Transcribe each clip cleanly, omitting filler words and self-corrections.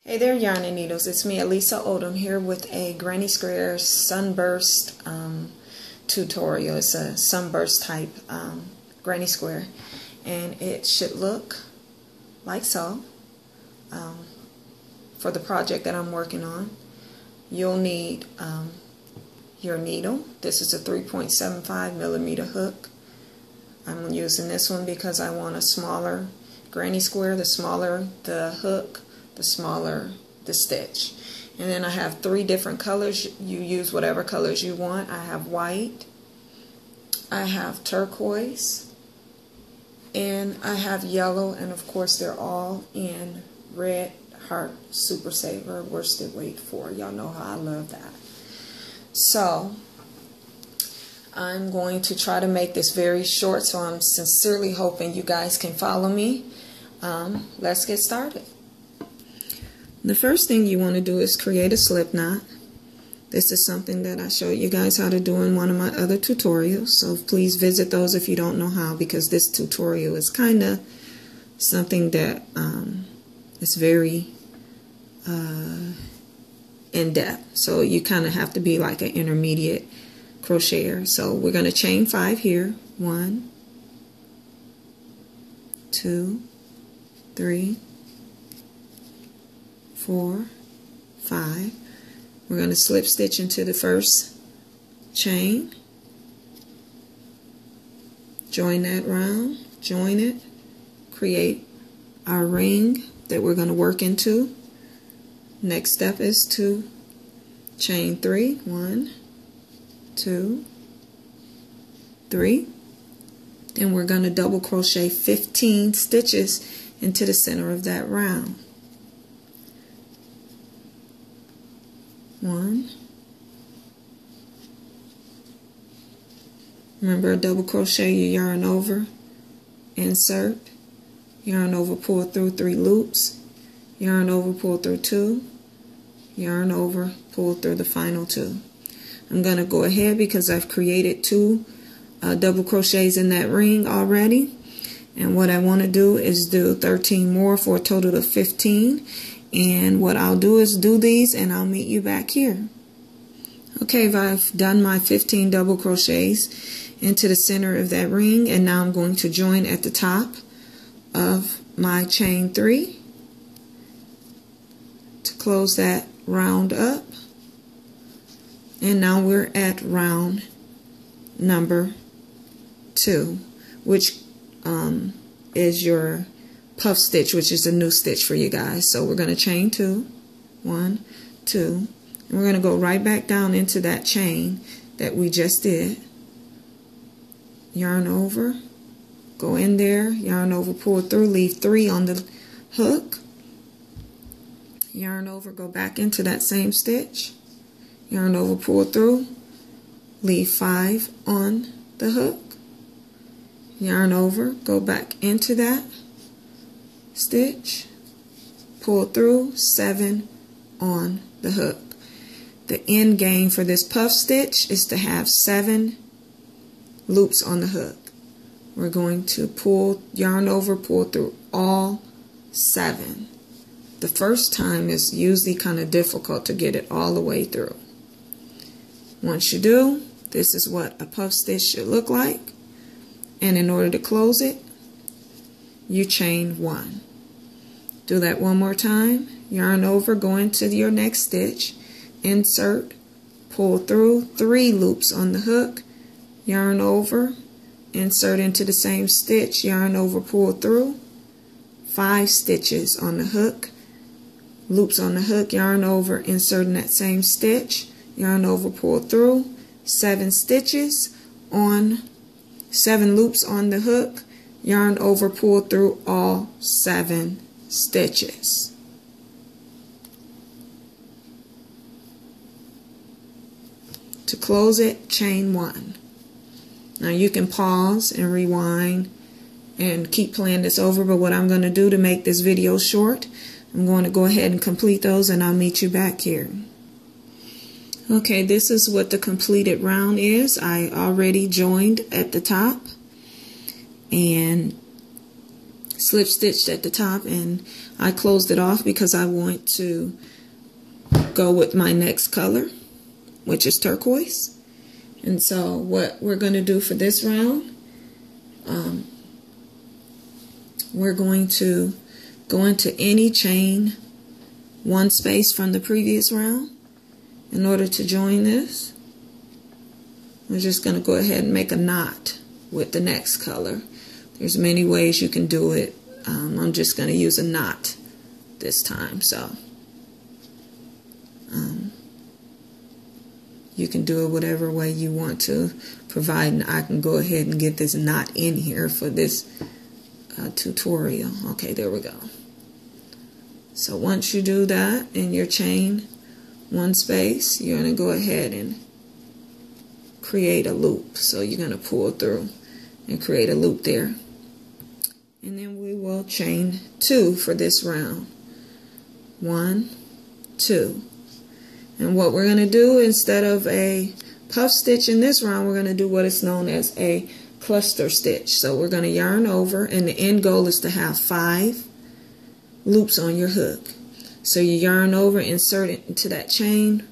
Hey there, yarn and needles. It's me, Elisa Odom, here with a Granny Square Sunburst tutorial. It's a Sunburst type Granny Square, and it should look like so. For the project that I'm working on, you'll need your needle. This is a 3.75 millimeter hook. I'm using this one because I want a smaller Granny Square. The smaller the hook, the smaller the stitch. And then I have 3 different colors. You use whatever colors you want. I have white, I have turquoise, and I have yellow, and of course they're all in red heart super saver worsted weight 4. Y'all know how I love that. So I'm going to try to make this very short, so I'm sincerely hoping you guys can follow me. Let's get started. The first thing you want to do is create a slip knot. This is something that I showed you guys how to do in one of my other tutorials, so please visit those if you don't know how, because this tutorial is kind of something that is very in-depth, so you kind of have to be like an intermediate crocheter. So we're going to chain 5 here. 1, 2, 3, 4, 5. We're going to slip stitch into the first chain, join that round, join it, create our ring that we're going to work into. Next step is to chain 3. 1, 2, 3. Then we're going to double crochet 15 stitches into the center of that round. 1. Remember, double crochet your yarn over, insert, yarn over, pull through 3 loops, yarn over, pull through 2, yarn over, pull through the final 2. I'm going to go ahead because I've created 2 double crochets in that ring already, and what I want to do is do 13 more for a total of 15. And what I'll do is do these, and I'll meet you back here. Okay, I've done my 15 double crochets into the center of that ring, and now I'm going to join at the top of my chain 3 to close that round up. And now we're at round number 2, which is your puff stitch, which is a new stitch for you guys. So we're going to chain 2, 1, 2, and we're going to go right back down into that chain that we just did. Yarn over, go in there, yarn over, pull through, leave 3 on the hook, yarn over, go back into that same stitch, yarn over, pull through, leave 5 on the hook, yarn over, go back into that stitch, pull through, 7 on the hook. The end game for this puff stitch is to have 7 loops on the hook. We're going to pull, yarn over, pull through all 7. The first time is usually kind of difficult to get it all the way through. Once you do, this is what a puff stitch should look like. And in order to close it, you chain 1. Do that one more time. Yarn over, go into your next stitch, insert, pull through, 3 loops on the hook, yarn over, insert into the same stitch, yarn over, pull through, 5 stitches on the hook, loops on the hook, yarn over, insert in that same stitch, yarn over, pull through, 7 stitches on 7 loops on the hook, yarn over, pull through all 7 stitches. To close it, chain 1. Now you can pause and rewind and keep playing this over, but what I'm going to do to make this video short, I'm going to go ahead and complete those, and I'll meet you back here. Okay, this is what the completed round is. I already joined at the top and slip stitched at the top, and I closed it off because I want to go with my next color, which is turquoise. And so what we're going to do for this round, we're going to go into any chain one space from the previous round. In order to join this, we're just going to go ahead and make a knot with the next color. There's many ways you can do it. I'm just going to use a knot this time. So you can do it whatever way you want to, providing I can go ahead and get this knot in here for this tutorial. Okay, there we go. So once you do that in your chain one space, you're going to go ahead and create a loop. So you're going to pull through and create a loop there. And then we will chain 2 for this round. 1, 2. And what we're going to do, instead of a puff stitch in this round, we're going to do what is known as a cluster stitch. So we're going to yarn over, and the end goal is to have 5 loops on your hook. So you yarn over, insert it into that chain,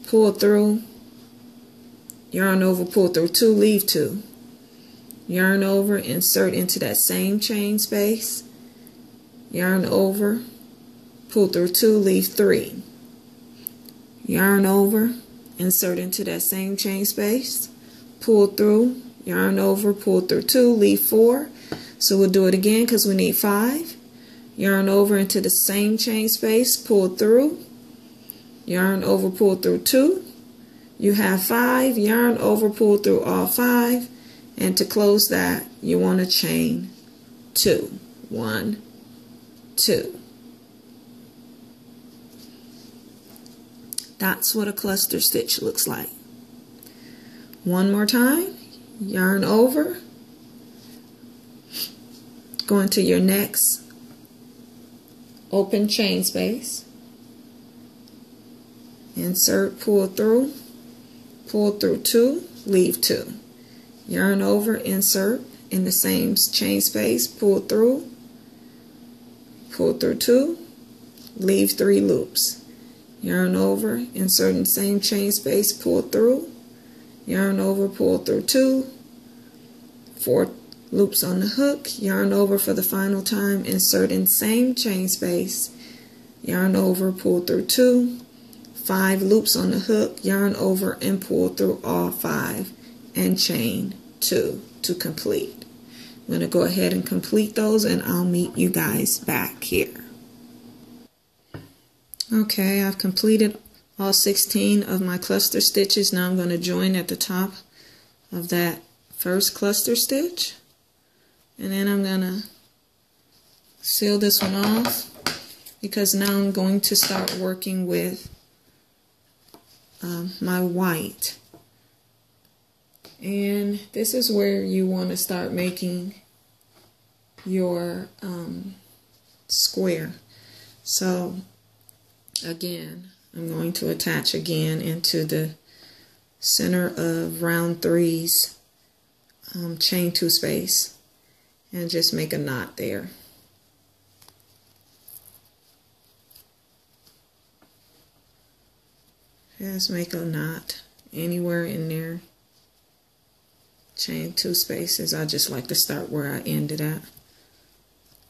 pull through, yarn over, pull through 2, leave 2. Yarn over, insert into that same chain space, yarn over, pull through 2, leave 3. Yarn over, insert into that same chain space, pull through, yarn over, pull through 2, leave 4. So we'll do it again because we need 5. Yarn over into the same chain space, pull through, yarn over, pull through 2. You have 5, yarn over, pull through all 5. And to close that, you want to chain 2. 1, 2. That's what a cluster stitch looks like. One more time, yarn over, go into your next open chain space, insert, pull through 2, leave 2. Yarn over, insert in the same chain space, pull through 2, leave 3 loops. Yarn over, insert in the same chain space, pull through, yarn over, pull through 2, 4 loops on the hook, yarn over for the final time, insert in same chain space, yarn over, pull through 2, 5 loops on the hook, yarn over and pull through all 5, and chain 2 to complete. I'm going to go ahead and complete those, and I'll meet you guys back here. Okay, I've completed all 16 of my cluster stitches. Now I'm going to join at the top of that first cluster stitch, and then I'm going to seal this one off because now I'm going to start working with my white. And this is where you want to start making your square. So again, I'm going to attach again into the center of round 3's chain 2 space and just make a knot there. Just make a knot anywhere in there. Chain 2 spaces. I just like to start where I ended at.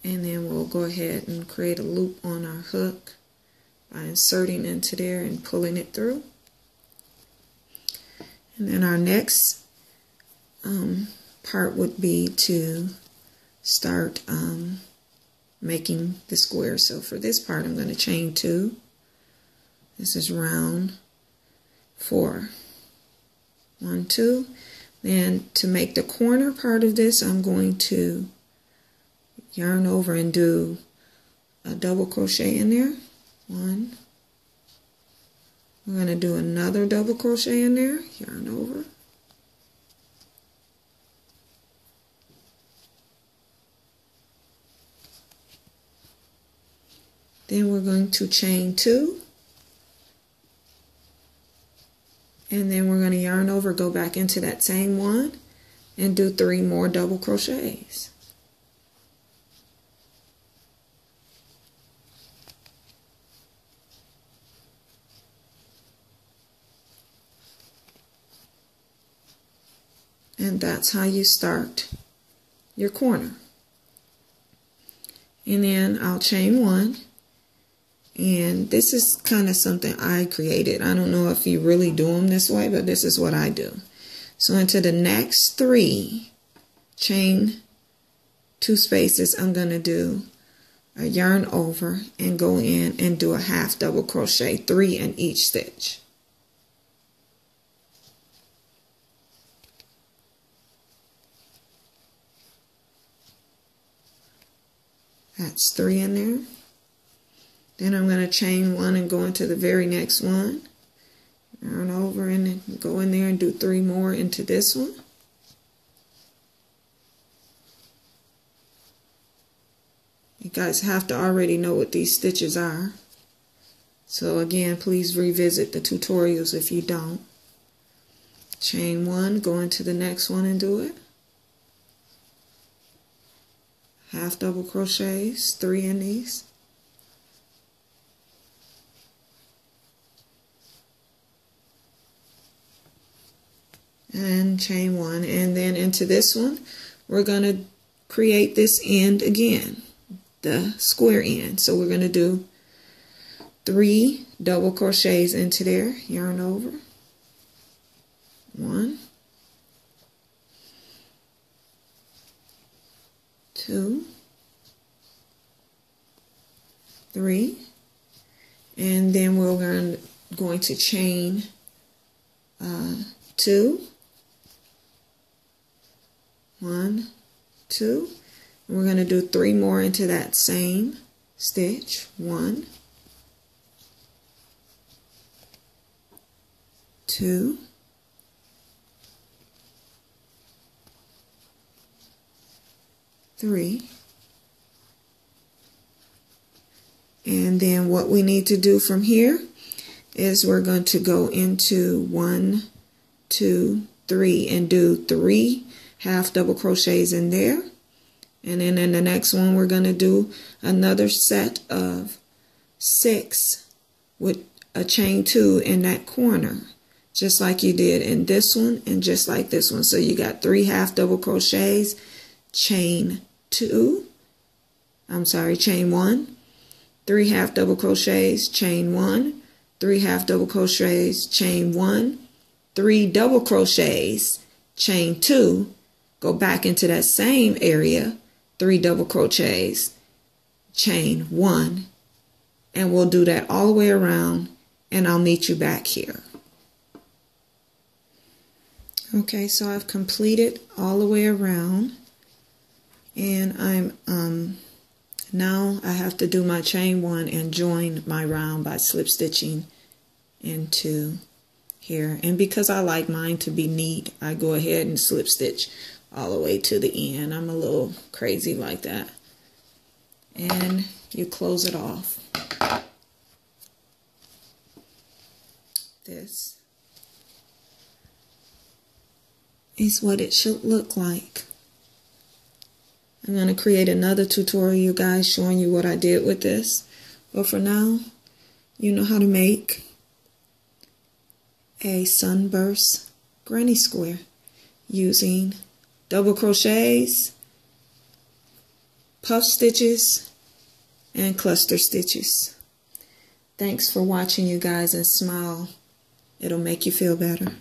And then we'll go ahead and create a loop on our hook by inserting into there and pulling it through. And then our next part would be to start making the square. So for this part, I'm going to chain 2. This is round 4. 1, 2. Then to make the corner part of this, I'm going to yarn over and do a double crochet in there. 1. We're going to do another double crochet in there, yarn over. Then we're going to chain 2. And then we're going to yarn over, go back into that same one, and do 3 more double crochets. And that's how you start your corner. And then I'll chain one. And this is kind of something I created. I don't know if you really do them this way, but this is what I do. So into the next 3, chain 2 spaces, I'm going to do a yarn over and go in and do a half double crochet, 3 in each stitch. That's 3 in there. Then I'm going to chain 1 and go into the very next one. Yarn over and then go in there and do 3 more into this one. You guys have to already know what these stitches are. So again, please revisit the tutorials if you don't. Chain 1, go into the next one and do it. Half double crochets, 3 in these. And chain 1, and then into this one we're going to create this end again, the square end. So we're going to do 3 double crochets into there, yarn over, 1, 2, 3, and then we're going to chain 2, 1, 2, and we're going to do 3 more into that same stitch, 1, 2, 3, and then what we need to do from here is we're going to go into 1, 2, 3 and do 3 half double crochets in there, and then in the next one we're going to do another set of 6 with a chain 2 in that corner, just like you did in this one and just like this one. So you got 3 half double crochets, chain 1, 3 half double crochets, chain 1, 3 half double crochets, chain 1, 3 double crochets, chain 2, go back into that same area, 3 double crochets, chain 1, and we'll do that all the way around, and I'll meet you back here. Okay, so I've completed all the way around, and I'm now I have to do my chain 1 and join my round by slip stitching into here. And because I like mine to be neat, I go ahead and slip stitch all the way to the end. I'm a little crazy like that. And you close it off. This is what it should look like. I'm going to create another tutorial, you guys, showing you what I did with this. But for now, you know how to make a Sunburst Granny square using double crochets, puff stitches, and cluster stitches. Thanks for watching, you guys, and smile. It'll make you feel better.